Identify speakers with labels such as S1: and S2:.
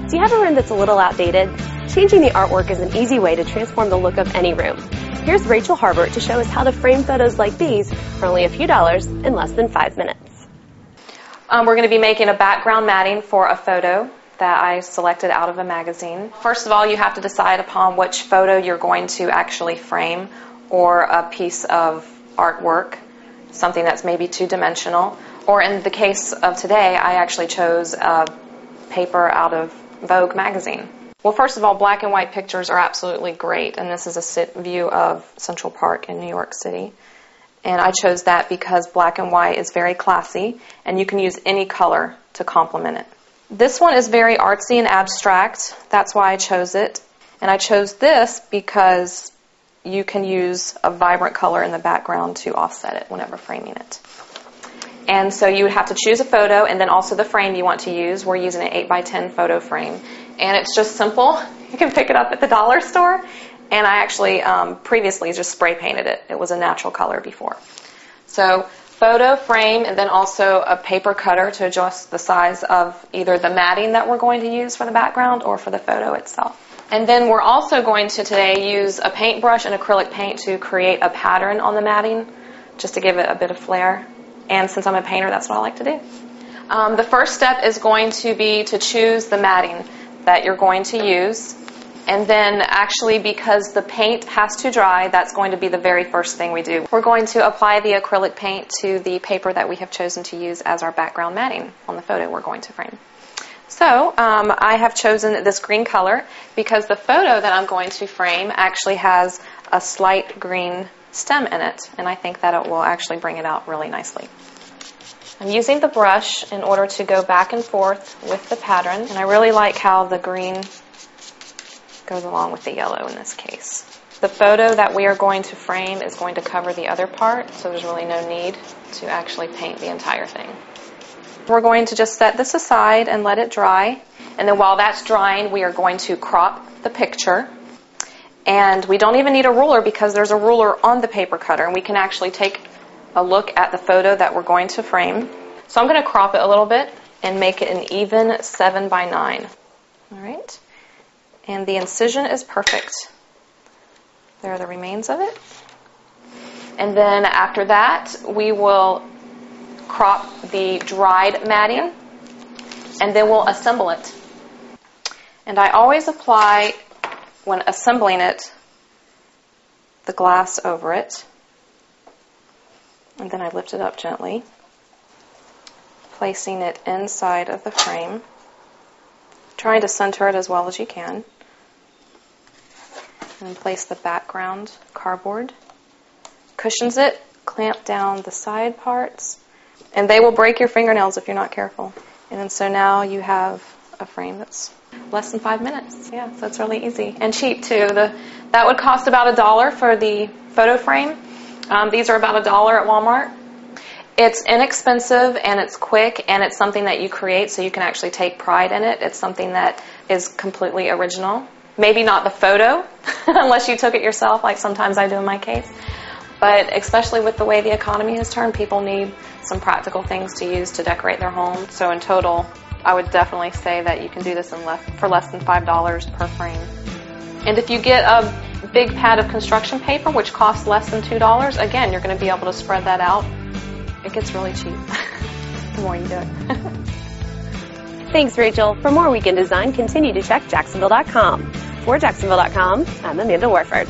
S1: Do you have a room that's a little outdated? Changing the artwork is an easy way to transform the look of any room. Here's Rejcel Harbert to show us how to frame photos like these for only a few dollars in less than 5 minutes.
S2: We're going to be making a background matting for a photo that I selected out of a magazine. First of all, you have to decide upon which photo you're going to actually frame, or a piece of artwork, something that's maybe two-dimensional. Or in the case of today, I actually chose a paper out of Vogue magazine. Well, first of all, black and white pictures are absolutely great, and this is a view of Central Park in New York City. And I chose that because black and white is very classy, and you can use any color to complement it. This one is very artsy and abstract. That's why I chose it. And I chose this because you can use a vibrant color in the background to offset it whenever framing it. And so you would have to choose a photo and then also the frame you want to use. We're using an 8x10 photo frame. And it's just simple. You can pick it up at the dollar store. And I actually previously just spray painted it. It was a natural color before. So photo frame, and then also a paper cutter to adjust the size of either the matting that we're going to use for the background or for the photo itself. And then we're also going to today use a paintbrush and acrylic paint to create a pattern on the matting, just to give it a bit of flair. And since I'm a painter, that's what I like to do. The first step is going to be to choose the matting that you're going to use. And then actually, because the paint has to dry, that's going to be the very first thing we do. We're going to apply the acrylic paint to the paper that we have chosen to use as our background matting on the photo we're going to frame. So I have chosen this green color because the photo that I'm going to frame actually has a slight green stem in it, and I think that it will actually bring it out really nicely. I'm using the brush in order to go back and forth with the pattern, and I really like how the green goes along with the yellow in this case. The photo that we are going to frame is going to cover the other part, so there's really no need to actually paint the entire thing. We're going to just set this aside and let it dry, and then while that's drying, we are going to crop the picture. And we don't even need a ruler because there's a ruler on the paper cutter, and we can actually take a look at the photo that we're going to frame. So I'm going to crop it a little bit and make it an even 7x9. All right. And the incision is perfect. There are the remains of it. And then after that, we will crop the dried matting, and then we'll assemble it. And I always apply, when assembling it, the glass over it. And then I lift it up gently, placing it inside of the frame, trying to center it as well as you can. And place the background cardboard, cushions it, clamp down the side parts, and they will break your fingernails if you're not careful. And then so now you have a frame that's less than 5 minutes. Yeah, so it's really easy and cheap too. That would cost about $1 for the photo frame. These are about $1 at Walmart. It's inexpensive and it's quick, and it's something that you create, so you can actually take pride in it. It's something that is completely original. Maybe not the photo, unless you took it yourself, like sometimes I do in my case. But especially with the way the economy has turned, people need some practical things to use to decorate their home. So in total, I would definitely say that you can do this for less than $5 per frame. And if you get a big pad of construction paper, which costs less than $2, again, you're going to be able to spread that out. It gets really cheap the more you do it.
S1: Thanks, Rejcel. For more weekend design, continue to check Jacksonville.com. For Jacksonville.com, I'm Amanda Warford.